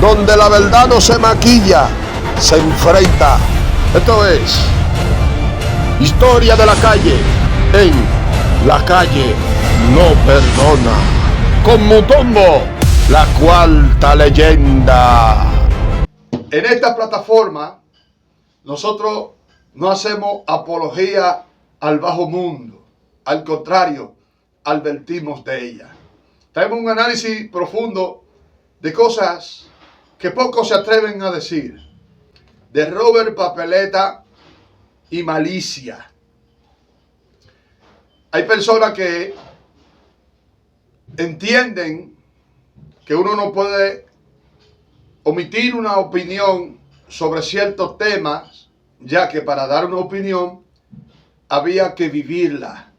donde la verdad no se maquilla, se enfrenta. Esto es Historia de la Calle en La Calle No Perdona, con Mutombo, la cuarta leyenda. En esta plataforma nosotros no hacemos apología al bajo mundo, al contrario, advertimos de ella. Traemos un análisis profundo de cosas que pocos se atreven a decir, de Robert, papeleta y malicia. Hay personas que entienden que uno no puede omitir una opinión sobre ciertos temas, ya que para dar una opinión había que vivirla.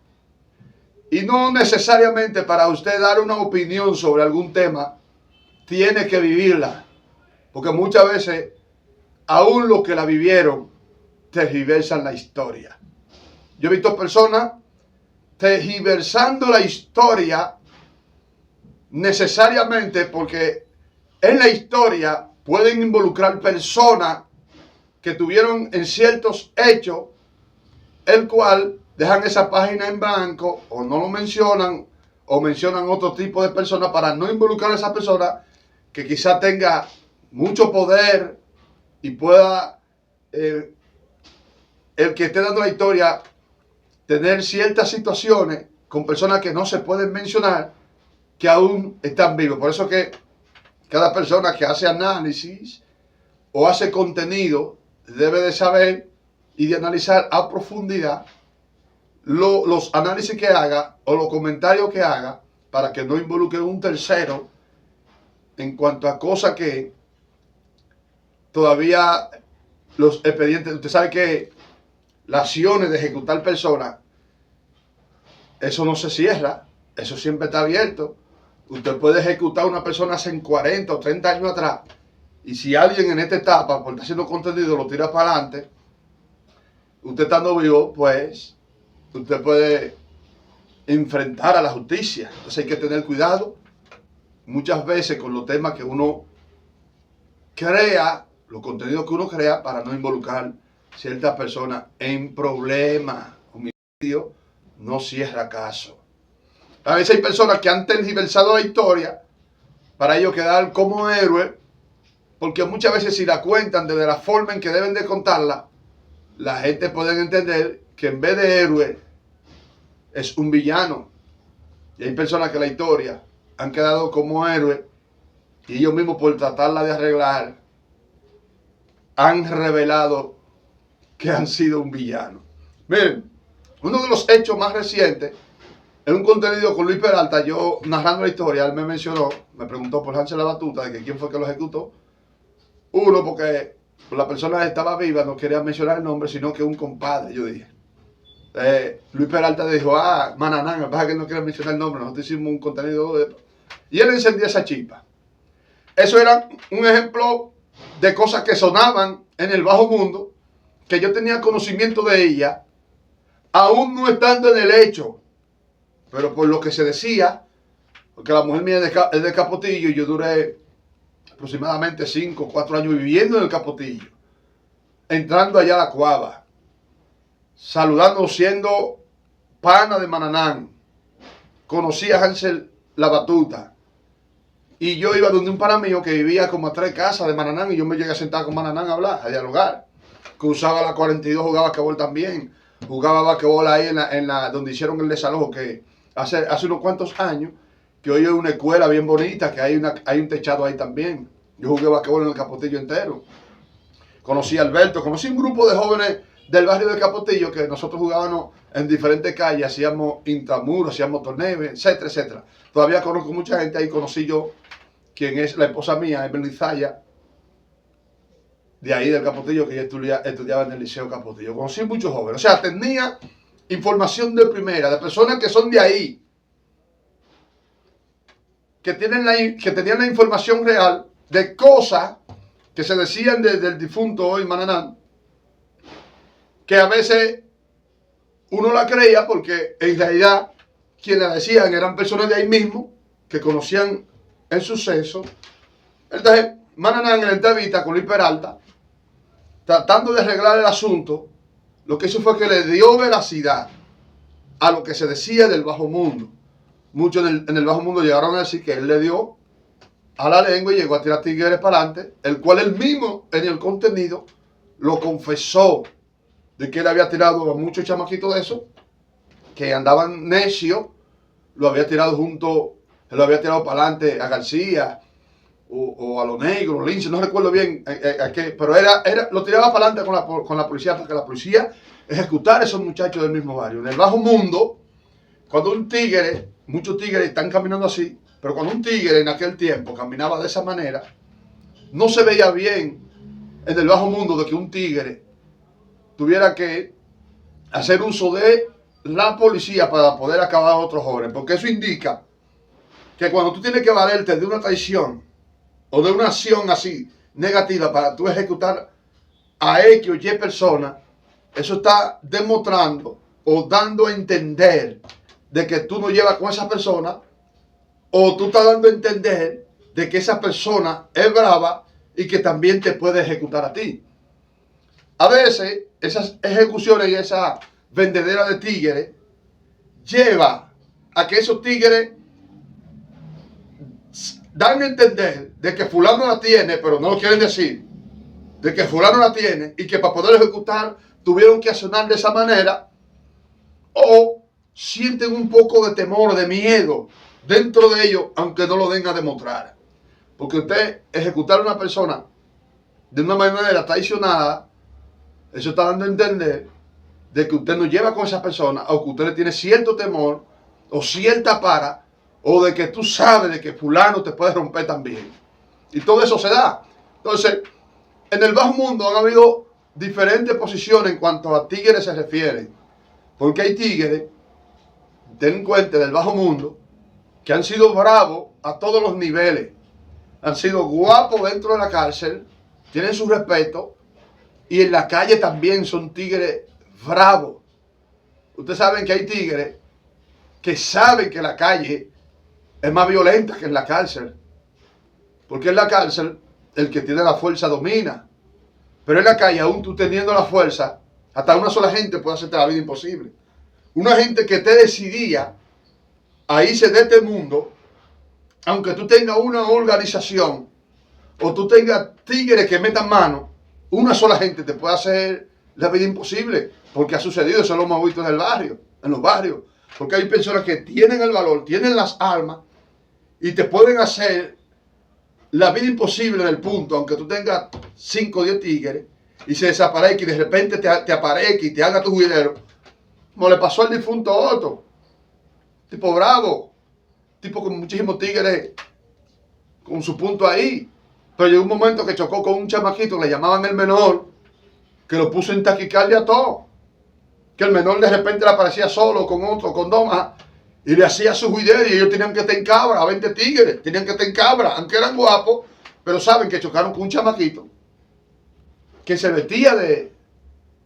Y no necesariamente para usted dar una opinión sobre algún tema, tiene que vivirla. Porque muchas veces, aún los que la vivieron, tergiversan la historia. Yo he visto personas tergiversando la historia necesariamente porque en la historia pueden involucrar personas que tuvieron en ciertos hechos, el cual dejan esa página en blanco o no lo mencionan o mencionan otro tipo de personas para no involucrar a esa persona que quizá tenga mucho poder y pueda el que esté dando la historia tener ciertas situaciones con personas que no se pueden mencionar que aún están vivos. Por eso que cada persona que hace análisis o hace contenido debe de saber y de analizar a profundidad los análisis que haga o los comentarios que haga para que no involucre a un tercero en cuanto a cosas que todavía los expedientes, usted sabe que las acciones de ejecutar personas, eso no se cierra, eso siempre está abierto. Usted puede ejecutar a una persona hace 40 o 30 años atrás, y si alguien en esta etapa, por estar haciendo contenido, lo tira para adelante, usted estando vivo, pues, usted puede enfrentar a la justicia. Entonces hay que tener cuidado muchas veces con los temas que uno crea, los contenidos que uno crea, para no involucrar ciertas personas en problemas. Homicidio no cierra caso. A veces hay personas que han tergiversado la historia para ellos quedar como héroes, porque muchas veces si la cuentan desde la forma en que deben de contarla, la gente puede entender que en vez de héroe es un villano. Y hay personas que la historia han quedado como héroes y ellos mismos, por tratarla de arreglar, han revelado que han sido un villano. Miren, uno de los hechos más recientes, en un contenido con Luis Peralta, yo narrando la historia, él me mencionó, me preguntó por Hansel la Batuta, de que quién fue que lo ejecutó. Uno, porque la persona estaba viva, no quería mencionar el nombre, sino que un compadre, yo dije. Luis Peralta dijo, Mananán, pasa que no quiere mencionar el nombre, nosotros hicimos un contenido de... Y él encendía esa chispa. Eso era un ejemplo de cosas que sonaban en el bajo mundo, que yo tenía conocimiento de ella, aún no estando en el hecho, pero por lo que se decía, porque la mujer mía es de Capotillo y yo duré aproximadamente 5 o 4 años viviendo en el Capotillo, entrando allá a la Cuava, saludando, siendo pana de Mananán. Conocí a Hansel la Batuta y yo iba donde un pana mío que vivía como a 3 casas de Mananán y yo me llegué a sentar con Mananán a hablar, a dialogar. Que usaba la 42, jugaba basquetbol también, jugaba basquetbol ahí en la donde hicieron el desalojo, que hace unos cuantos años, que hoy es una escuela bien bonita, que hay un techado ahí también. Yo jugué basquetbol en el Capotillo entero. Conocí a Alberto, conocí un grupo de jóvenes del barrio de Capotillo que nosotros jugábamos en diferentes calles, hacíamos intramuros, hacíamos torneos, etcétera, etcétera. Todavía conozco mucha gente ahí, conocí yo, quien es la esposa mía, Evelyn Zaya, de ahí del Capotillo, que yo estudiaba en el Liceo Capotillo. Conocí muchos jóvenes, o sea, tenía información de primera, de personas que son de ahí, que tenían la información real de cosas que se decían desde el difunto hoy Mananán, que a veces uno la creía porque en realidad quienes la decían eran personas de ahí mismo que conocían el suceso. Entonces Mananá en la entrevista con Luis Peralta, tratando de arreglar el asunto, lo que hizo fue que le dio veracidad a lo que se decía del bajo mundo. Muchos en el bajo mundo llegaron a decir que él le dio a la lengua y llegó a tirar tigres para adelante, el cual él mismo en el contenido lo confesó, de que él había tirado a muchos chamaquitos de esos que andaban necios, lo había tirado lo había tirado para adelante a García o a los negros, Lince, no recuerdo bien a qué, pero lo tiraba para adelante con la policía, para que la policía ejecutara a esos muchachos del mismo barrio. En el bajo mundo, cuando un tigre, muchos tigres están caminando así, pero cuando un tigre en aquel tiempo caminaba de esa manera, no se veía bien en el bajo mundo de que un tigre tuviera que hacer uso de la policía para poder acabar a otros jóvenes, porque eso indica que cuando tú tienes que valerte de una traición o de una acción así negativa para tú ejecutar a X o Y persona, eso está demostrando o dando a entender de que tú no llevas con esa persona, o tú estás dando a entender de que esa persona es brava y que también te puede ejecutar a ti. A veces esas ejecuciones y esa vendedera de tigres lleva a que esos tigres dan a entender de que fulano la tiene, pero no lo quieren decir, de que fulano la tiene y que para poder ejecutar tuvieron que accionar de esa manera, o sienten un poco de temor, de miedo dentro de ellos, aunque no lo den a demostrar. Porque usted ejecutar a una persona de una manera traicionada, eso está dando a entender de que usted no lleva con esa persona, o que usted le tiene cierto temor o cierta para, o de que tú sabes de que fulano te puede romper también. Y todo eso se da. Entonces, en el bajo mundo han habido diferentes posiciones en cuanto a tigres se refieren. Porque hay tigres, delincuentes del bajo mundo, que han sido bravos a todos los niveles. Han sido guapos dentro de la cárcel, tienen su respeto, y en la calle también son tigres bravos. Ustedes saben que hay tigres que saben que la calle es más violenta que en la cárcel. Porque en la cárcel el que tiene la fuerza domina. Pero en la calle, aún tú teniendo la fuerza, hasta una sola gente puede hacerte la vida imposible. Una gente que te decidía a irse de este mundo, aunque tú tengas una organización o tú tengas tigres que metan mano, una sola gente te puede hacer la vida imposible, porque ha sucedido, eso lo hemos visto en el barrio, en los barrios, porque hay personas que tienen el valor, tienen las armas y te pueden hacer la vida imposible en el punto, aunque tú tengas 5 o 10 tigres y se desaparezca y de repente te aparezca y te haga tu juidero, como le pasó al difunto Otto, tipo bravo, tipo con muchísimos tigres con su punto ahí. Pero llegó un momento que chocó con un chamaquito, le llamaban el menor, que lo puso en taquicardia a todo. Que el menor de repente le aparecía solo, con otro, con dos más, y le hacía su juidero y ellos tenían que estar en cabra, 20 tigres, tenían que estar en cabra, aunque eran guapos, pero saben que chocaron con un chamaquito que se vestía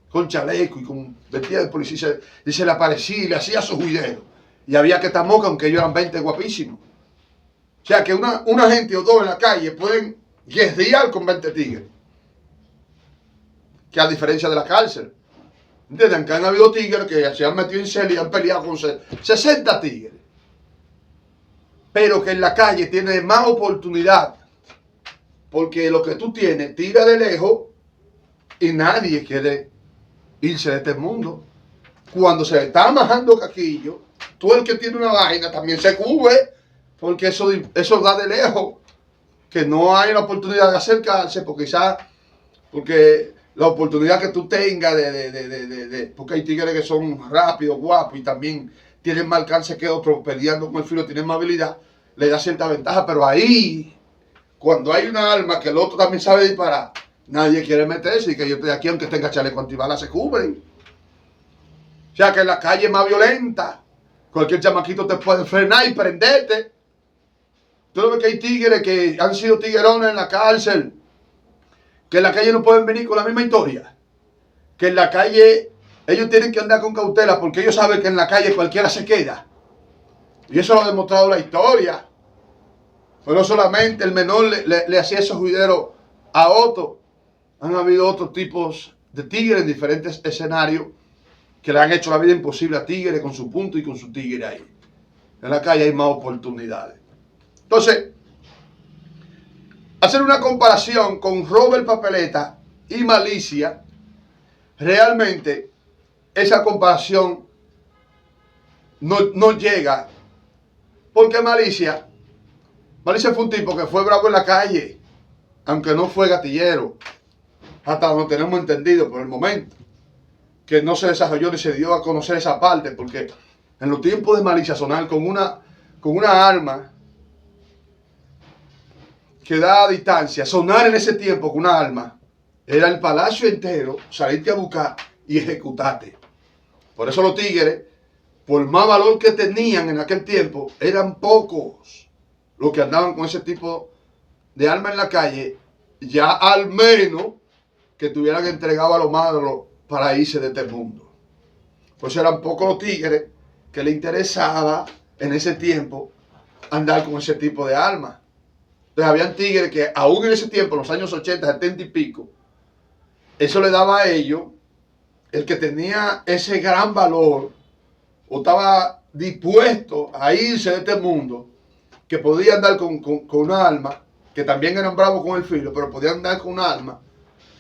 con chaleco y con vestía de policía y se le aparecía y le hacía su juidero. Y había que estar moca, aunque ellos eran 20 guapísimos. O sea que una gente o dos en la calle pueden guerrear con 20 tigres. Que a diferencia de la cárcel. ¿Entienden? Que han habido tigres que se han metido en celda y han peleado con 60 tigres. Pero que en la calle tiene más oportunidad. Porque lo que tú tienes, tira de lejos y nadie quiere irse de este mundo. Cuando se está majando caquillo, tú el que tiene una vaina también se cubre, porque eso da de lejos, que no hay la oportunidad de acercarse, porque quizás, porque la oportunidad que tú tengas porque hay tigres que son rápidos, guapos y también tienen más alcance que otros, peleando con el filo, tienen más habilidad, le da cierta ventaja, pero ahí, cuando hay una arma que el otro también sabe disparar, nadie quiere meterse, y que yo estoy aquí, aunque tenga chaleco antibalas, se cubren. O sea que en la calle es más violenta, cualquier chamaquito te puede frenar y prenderte. Tú ves que hay tigres que han sido tiguerones en la cárcel, que en la calle no pueden venir con la misma historia, que en la calle ellos tienen que andar con cautela porque ellos saben que en la calle cualquiera se queda. Y eso lo ha demostrado la historia. Pero no solamente el menor le hacía esos juideros a Otto. Han habido otros tipos de tigres en diferentes escenarios que le han hecho la vida imposible a tigres con su punto y con su tigre ahí. En la calle hay más oportunidades. Entonces, hacer una comparación con Robert Papeleta y Malicia, realmente esa comparación no llega. Porque Malicia fue un tipo que fue bravo en la calle, aunque no fue gatillero, hasta donde tenemos entendido por el momento, que no se desarrolló ni se dio a conocer esa parte, porque en los tiempos de Malicia sonar con una arma que da a distancia, sonar en ese tiempo con una arma, era el palacio entero, salirte a buscar y ejecutarte. Por eso los tigres, por más valor que tenían en aquel tiempo, eran pocos los que andaban con ese tipo de arma en la calle, ya al menos que tuvieran entregado a los malos para irse de este mundo. Pues eran pocos los tigres que le interesaba en ese tiempo andar con ese tipo de armas. Entonces habían tigres que aún en ese tiempo, en los años 80, 70 y pico, eso le daba a ellos, el que tenía ese gran valor o estaba dispuesto a irse de este mundo, que podía andar con una arma, que también eran bravos con el filo, pero podían andar con una arma.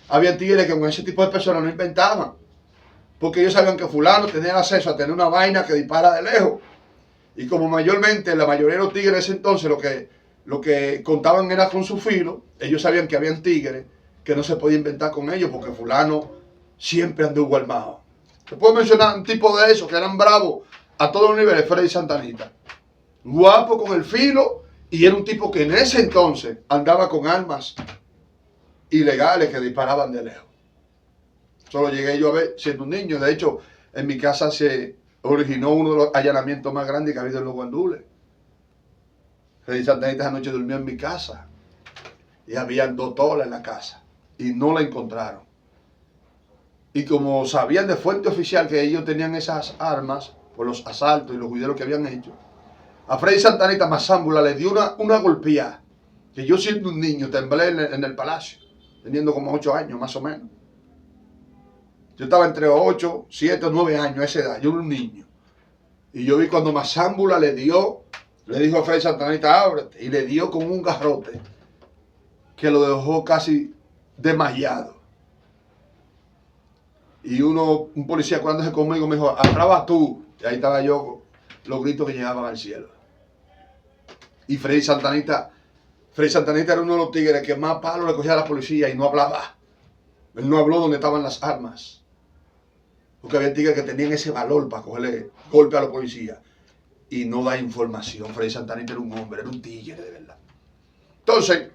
Había tigres que con ese tipo de personas no inventaban, porque ellos sabían que fulano tenía acceso a tener una vaina que dispara de lejos. Y como mayormente, la mayoría de los tigres de ese entonces lo que contaban era con su filo, ellos sabían que habían tigres que no se podía inventar con ellos, porque fulano siempre anduvo armado. Se puede mencionar un tipo de esos que eran bravos a todos los niveles, Freddy Santanita. Guapo con el filo, y era un tipo que en ese entonces andaba con armas ilegales que disparaban de lejos. Solo llegué yo a ver siendo un niño. De hecho, en mi casa se originó uno de los allanamientos más grandes que ha habido en los guandules. Freddy Santanita esa noche durmió en mi casa y habían 2 tolas en la casa y no la encontraron. Y como sabían de fuente oficial que ellos tenían esas armas por los asaltos y los juideros que habían hecho, a Freddy Santanita Mazámbula le dio una golpeada, que yo siendo un niño temblé en el palacio, teniendo como 8 años más o menos. Yo estaba entre 8, 7 o 9 años a esa edad, yo era un niño. Y yo vi cuando Mazámbula le dijo a Freddy Santanita, ábrete, y le dio con un garrote que lo dejó casi desmayado. Y un policía acuérdese conmigo me dijo, atraba tú. Y ahí estaba yo, los gritos que llegaban al cielo. Y Freddy Santanita era uno de los tigres que más palos le cogía a la policía y no hablaba. Él no habló donde estaban las armas. Porque había tigres que tenían ese valor para cogerle golpe a la policía y no da información. Freddy Santanita era un hombre, era un tigre de verdad. Entonces,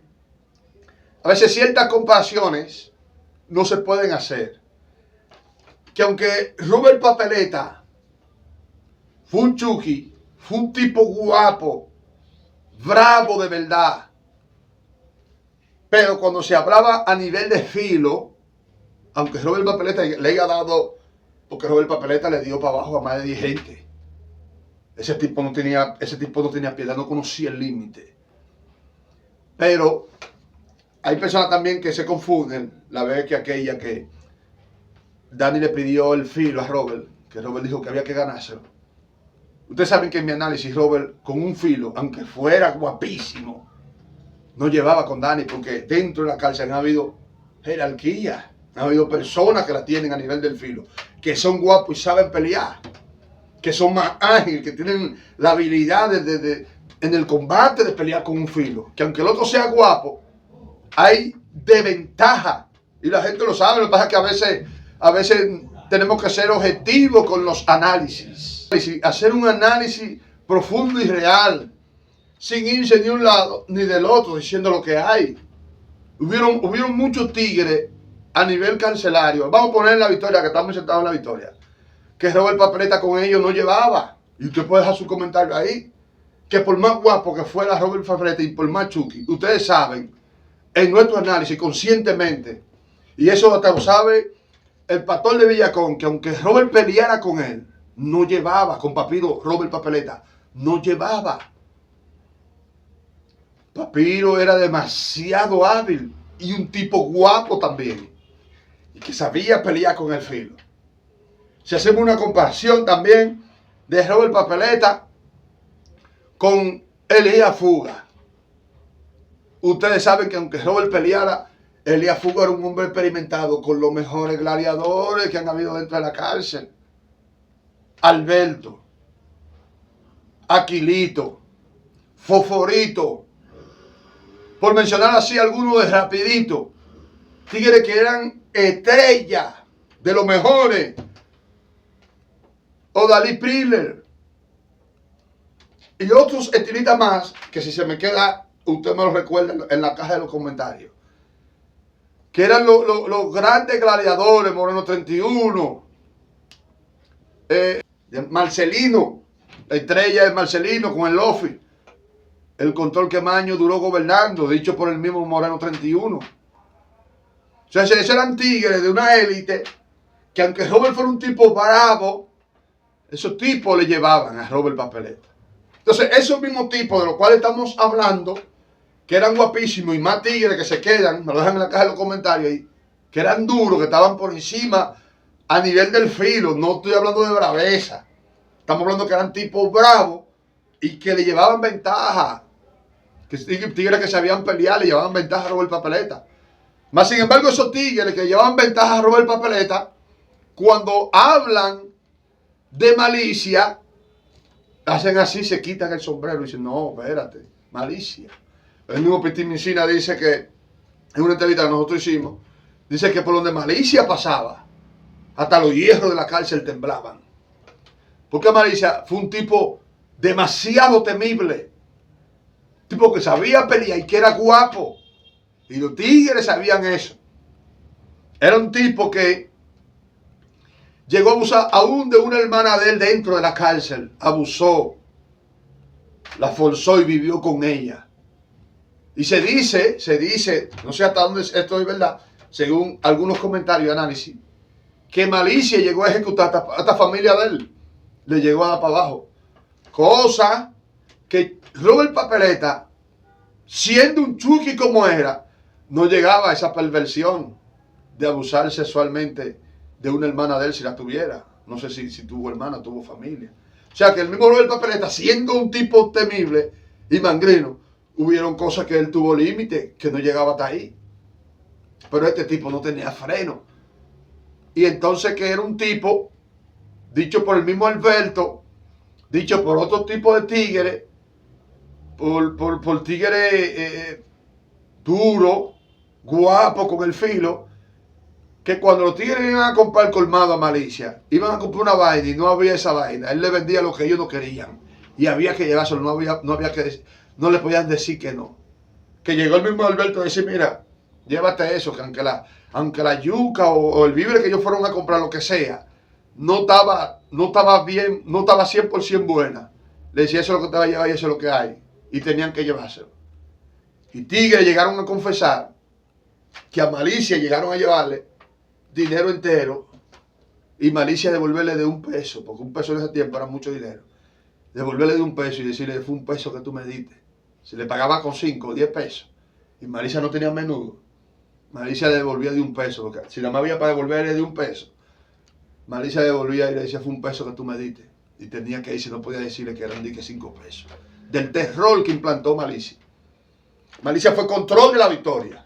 a veces ciertas comparaciones no se pueden hacer. Que aunque Robert Papeleta fue un chuki, fue un tipo guapo, bravo de verdad, pero cuando se hablaba a nivel de filo, aunque Robert Papeleta le haya dado, porque Robert Papeleta le dio para abajo a más de 10 gente. Ese tipo no tenía piedad, no conocía el límite. Pero hay personas también que se confunden la vez que aquella que Dani le pidió el filo a Robert, que Robert dijo que había que ganárselo. Ustedes saben que en mi análisis Robert con un filo, aunque fuera guapísimo, no llevaba con Dani, porque dentro de la cárcel han habido jerarquía, han habido personas que la tienen a nivel del filo, que son guapos y saben pelear, que son más ágiles, que tienen la habilidad en el combate de pelear con un filo, que aunque el otro sea guapo, hay desventaja, y la gente lo sabe. Lo que pasa es que a veces tenemos que ser objetivos con los análisis, hacer un análisis profundo y real, sin irse ni de un lado ni del otro, diciendo lo que hay. Hubieron muchos tigres a nivel carcelario. Vamos a poner en La Victoria, que estamos sentados en La Victoria, que Robert Papeleta con ellos no llevaba. Y usted puede dejar su comentario ahí. Que por más guapo que fuera Robert Papeleta y por más chuki, ustedes saben, en nuestro análisis, conscientemente, y eso hasta lo sabe el pastor de Villacón, que aunque Robert peleara con él, no llevaba, con Papiro Robert Papeleta, no llevaba. Papiro era demasiado hábil y un tipo guapo también, y que sabía pelear con el filo. Si hacemos una comparación también de Robert Papeleta con Elías Fuga, ustedes saben que aunque Robert peleara, Elías Fuga era un hombre experimentado con los mejores gladiadores que han habido dentro de la cárcel. Alberto, Aquilito, Foforito, por mencionar así algunos de rapidito, tigres que eran estrellas de los mejores. O Dalí Priller y otros estilistas más que si se me queda, usted me lo recuerda en la caja de los comentarios, que eran los grandes gladiadores. Moreno 31, Marcelino, la estrella de Marcelino con el Lofi, el control que más años duró gobernando, dicho por el mismo Moreno 31. O sea, esos eran tigres de una élite que, aunque Robert fuera un tipo bravo, esos tipos le llevaban a Robert Papeleta. Entonces, esos mismos tipos de los cuales estamos hablando, que eran guapísimos y más tigres que se quedan, me lo dejan en la caja de los comentarios ahí, que eran duros, que estaban por encima a nivel del filo. No estoy hablando de braveza, estamos hablando que eran tipos bravos y que le llevaban ventaja, que tigres que sabían pelear le llevaban ventaja a Robert Papeleta. Más sin embargo, esos tigres que llevaban ventaja a Robert Papeleta, cuando hablan de malicia, hacen así, se quitan el sombrero y dicen, no, espérate, malicia. El mismo Pitín Mincina dice que, en una entrevista que nosotros hicimos, dice que por donde malicia pasaba, hasta los hierros de la cárcel temblaban. Porque Malicia fue un tipo demasiado temible, tipo que sabía pelear y que era guapo, y los tigres sabían eso. Era un tipo que llegó a abusar aún de una hermana de él dentro de la cárcel. Abusó, la forzó y vivió con ella. Y se dice, no sé hasta dónde esto es verdad, según algunos comentarios y análisis, que Malicia llegó a ejecutar hasta familia de él. Le llegó a dar para abajo. Cosa que Robert Papeleta, siendo un chuki como era, no llegaba a esa perversión de abusar sexualmente de una hermana de él si la tuviera. No sé si tuvo hermana, tuvo familia. O sea que el mismo Robert Papeleta, siendo un tipo temible y mangrino, hubieron cosas que él tuvo límite, que no llegaba hasta ahí. Pero este tipo no tenía freno. Y entonces que era un tipo, dicho por el mismo Alberto, dicho por otro tipo de tigres, por tigres duro, guapo, con el filo, que cuando los tigres iban a comprar colmado a Malicia, iban a comprar una vaina y no había esa vaina, él le vendía lo que ellos no querían y había que llevárselo, no le podían decir que no. Que llegó el mismo Alberto a decir, mira, llévate eso, que aunque la yuca o el víveres que ellos fueron a comprar, lo que sea, no estaba bien, no estaba 100% buena. Le decía, eso es lo que te va a llevar y eso es lo que hay. Y tenían que llevárselo. Y tigres llegaron a confesar que a Malicia llegaron a llevarle dinero entero y Malicia devolverle de $1, porque $1 en ese tiempo era mucho dinero. Devolverle de $1 y decirle, fue $1 que tú me diste. Se le pagaba con 5 o 10 pesos. Y Malicia no tenía menudo. Malicia le devolvía de $1, porque si nada más había para devolverle de $1, Malicia devolvía y le decía, fue $1 que tú me diste. Y tenía que irse, no podía decirle que eran 5 pesos. Del terror que implantó Malicia. Malicia fue control de la victoria.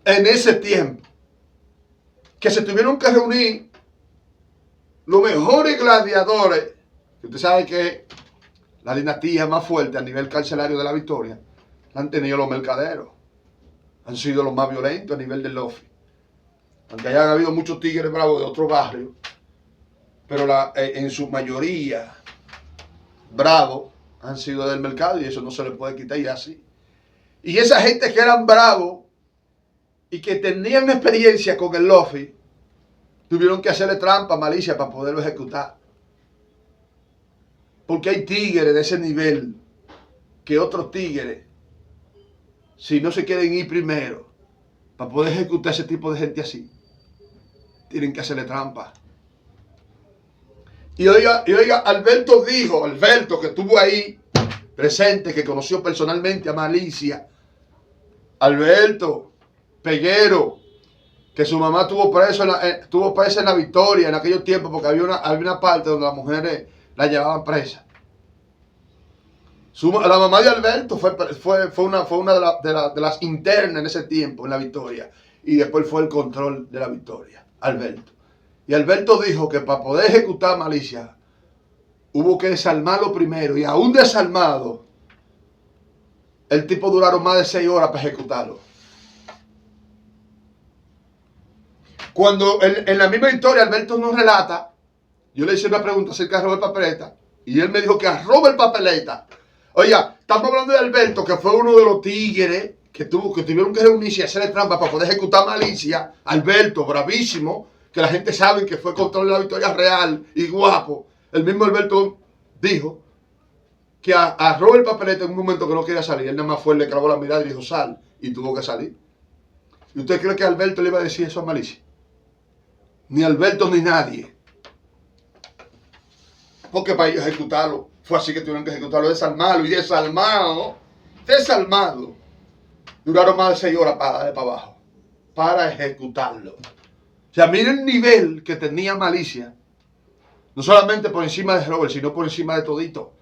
En ese tiempo, que se tuvieron que reunir los mejores gladiadores, que usted sabe que la dinastía más fuerte a nivel carcelario de la Victoria, la han tenido los mercaderos. Han sido los más violentos a nivel del Lofi. Aunque hayan habido muchos tigres bravos de otros barrios, pero en su mayoría, bravos han sido del mercado y eso no se le puede quitar y así. Y esa gente que eran bravos y que tenían experiencia con el Lofi, tuvieron que hacerle trampa a Malicia para poderlo ejecutar. Porque hay tigres de ese nivel que otros tigres, si no se quieren ir primero para poder ejecutar ese tipo de gente así, tienen que hacerle trampa. Y oiga, Alberto que estuvo ahí presente, que conoció personalmente a Malicia, Alberto Peguero, que su mamá estuvo presa en la Victoria en aquellos tiempos, porque había una parte donde las mujeres la llevaban presa. La mamá de Alberto fue una de las internas en ese tiempo en la Victoria, y después fue el control de la Victoria, Alberto. Y Alberto dijo que para poder ejecutar a Malicia hubo que desarmarlo primero, y aún desarmado, el tipo duraron más de 6 horas para ejecutarlo. Cuando en la misma historia Alberto nos relata, yo le hice una pregunta acerca de Robert Papeleta, y él me dijo que a Robert Papeleta, oiga, estamos hablando de Alberto, que fue uno de los tigres que tuvieron que reunirse y hacerle trampa para poder ejecutar Malicia. Alberto, bravísimo, que la gente sabe que fue control de la Victoria Real y guapo. El mismo Alberto dijo que a Robert Papeleta en un momento que no quería salir, él nada más fue, le clavó la mirada y dijo sal, y tuvo que salir. ¿Y usted cree que Alberto le iba a decir eso a Malicia? Ni Alberto ni nadie. Porque para ellos ejecutarlo, fue así que tuvieron que ejecutarlo, desarmarlo, y desarmado, duraron más de 6 horas para darle para abajo, para ejecutarlo. O sea, miren el nivel que tenía Malicia, no solamente por encima de Robert, sino por encima de todito.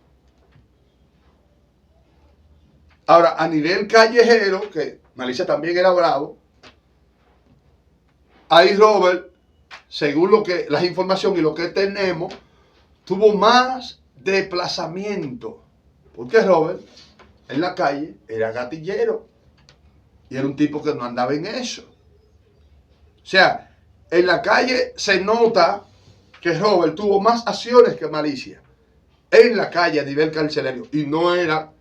Ahora, a nivel callejero, que Malicia también era bravo, ahí Robert, según las informaciones y lo que tenemos, tuvo más desplazamiento. Porque Robert, en la calle, era gatillero. Y era un tipo que no andaba en eso. O sea, en la calle se nota que Robert tuvo más acciones que Malicia. En la calle a nivel carcelario. Y no era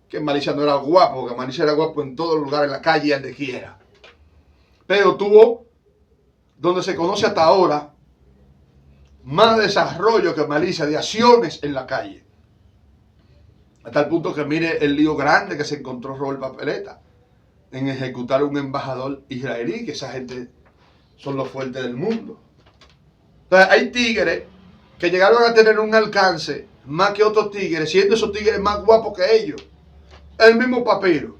que Malicia no era guapo, porque Malicia era guapo en todo lugar, en la calle y donde quiera. Pero tuvo, donde se conoce hasta ahora, más desarrollo que Malicia de acciones en la calle. Hasta el punto que mire el lío grande que se encontró Robert Papeleta en ejecutar a un embajador israelí, que esa gente son los fuertes del mundo. Entonces hay tigres que llegaron a tener un alcance más que otros tigres, siendo esos tigres más guapos que ellos. El mismo Papiro.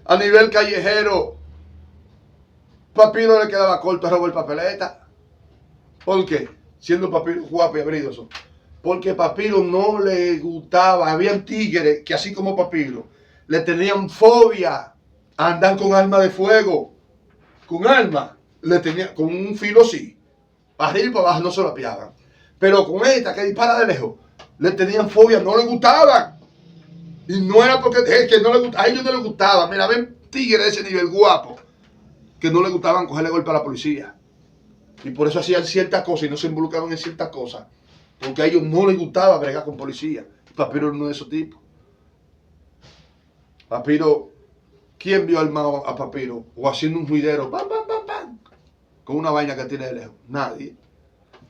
A nivel callejero, Papiro le quedaba corto a Robert Papeleta. ¿Por qué? Siendo Papiro guapo y habilidoso. Porque Papiro no le gustaba. Habían tigres que, así como Papiro, le tenían fobia a andar con arma de fuego. Con arma. Con un filo así. Para arriba y para abajo no se lo apiaban. Pero con esta que dispara de lejos, le tenían fobia, no le gustaban. Y no era porque es que no le gustaba, a ellos no les gustaba. Mira, ven tigres de ese nivel guapo, que no le gustaban cogerle golpe a la policía. Y por eso hacían ciertas cosas y no se involucraban en ciertas cosas. Porque a ellos no les gustaba bregar con policía. Papiro era uno de esos tipos. Papiro, ¿quién vio armado a Papiro? O haciendo un juidero, ¡pam, pam, pam, pam! Con una vaina que tiene de lejos. Nadie.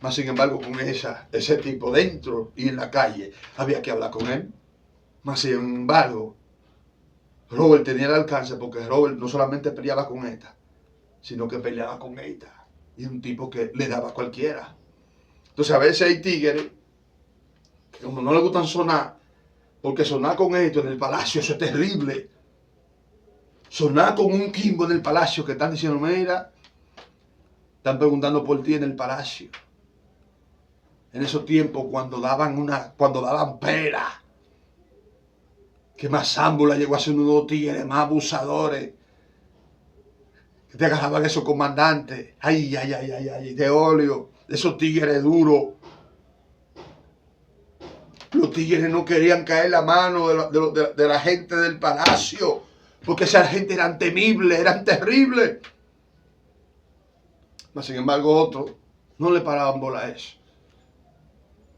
Más sin embargo, con ese tipo dentro y en la calle, había que hablar con él. Más sin embargo, Robert tenía el alcance porque Robert no solamente peleaba con esta, sino que peleaba con esta. Y un tipo que le daba a cualquiera. Entonces a veces hay tigres que como no le gustan sonar, porque sonar con esto en el palacio, eso es terrible. Sonar con un quimbo en el palacio que están diciendo, mira, están preguntando por ti en el palacio. En esos tiempos cuando daban pera, que más ámbula llegó a ser uno de los tigres más abusadores, que te agarraban esos comandantes, ay, de óleo, de esos tigres duros. Los tigres no querían caer la mano de la gente del palacio, porque esa gente eran temibles, eran terribles. Mas sin embargo otros no le paraban bola a eso.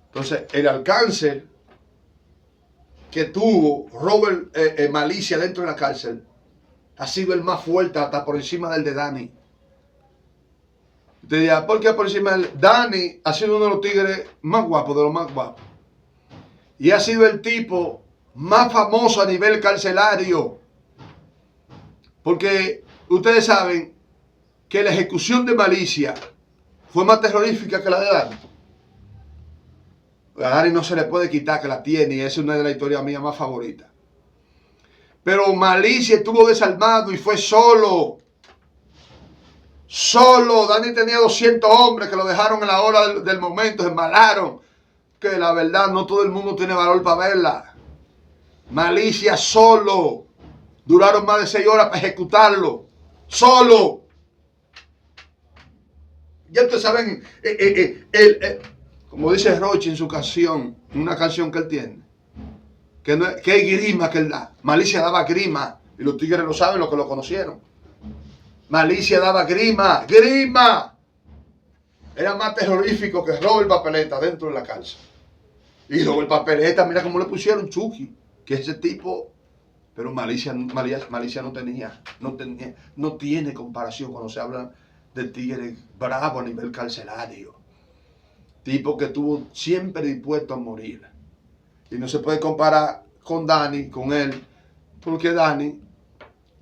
Entonces el alcance que tuvo Robert Malicia dentro de la cárcel ha sido el más fuerte, hasta por encima del de Dani. Usted dirá, ¿por qué por encima del Dani? Ha sido uno de los tigres más guapos, de los más guapos. Y ha sido el tipo más famoso a nivel carcelario. Porque ustedes saben que la ejecución de Malicia fue más terrorífica que la de Dani. A Dani no se le puede quitar que la tiene y esa es una de las historias mías más favoritas. Pero Malicia estuvo desarmado y fue solo. Solo. Dani tenía 200 hombres que lo dejaron en la hora del momento, se embalaron. Que la verdad no todo el mundo tiene valor para verla. Malicia solo. Duraron más de 6 horas para ejecutarlo. Solo. Ya ustedes saben, como dice Roche en su canción, una canción que él tiene, que hay grima que él da. Malicia daba grima, y los tigres lo saben, los que lo conocieron. Malicia daba grima, grima. Era más terrorífico que Robert Papeleta dentro de la cárcel. Y Robert Papeleta, mira cómo le pusieron Chucky, que ese tipo, pero Malicia no tiene comparación cuando se habla de tigre bravo a nivel carcelario. Tipo que estuvo siempre dispuesto a morir. Y no se puede comparar con Dani, con él, porque Dani,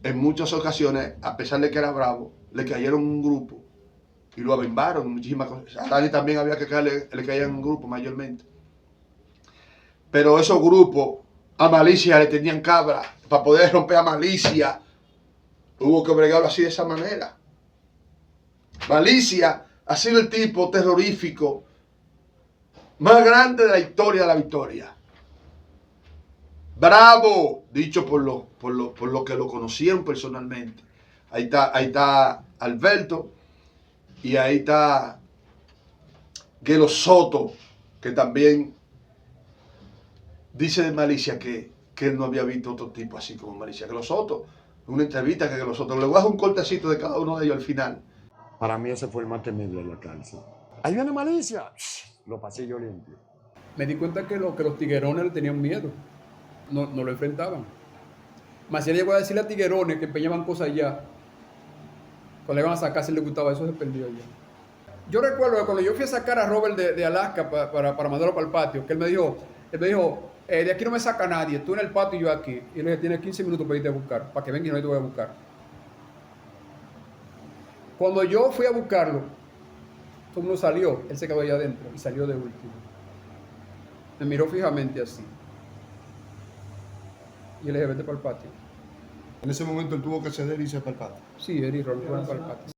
en muchas ocasiones, a pesar de que era bravo, le cayeron un grupo y lo abimbaron muchísimas cosas. A Dani también había que caerle, le caían un grupo mayormente. Pero esos grupos a Malicia le tenían cabra. Para poder romper a Malicia, hubo que bregarlo así de esa manera. Malicia ha sido el tipo terrorífico más grande de la historia de la Victoria. Bravo, dicho por lo que lo conocieron personalmente. Ahí está Alberto y ahí está Gelo Soto, que también dice de Malicia que él no había visto otro tipo así como Malicia. Gelo Soto, una entrevista que Gelo Soto, le voy a dar un cortecito de cada uno de ellos al final. Para mí ese fue el más temible de la cárcel. Ahí viene Malicia, lo pasé yo limpio. Me di cuenta que los tiguerones le tenían miedo, no lo enfrentaban. Maciel llegó a decirle a tiguerones que empeñaban cosas allá, cuando le iban a sacar si le gustaba eso, se perdió allá. Yo recuerdo que cuando yo fui a sacar a Robert de Alaska para mandarlo para el patio, que él me dijo, de aquí no me saca nadie, tú en el patio y yo aquí. Y le dije, tienes 15 minutos para irte a buscar, para que venga y no te voy a buscar. Cuando yo fui a buscarlo, todo el mundo salió, él se quedó allá adentro y salió de último. Me miró fijamente así. Y le dije, vete para el patio. En ese momento él tuvo que ceder y irse para el patio. Sí, él y Robert fueron para el patio.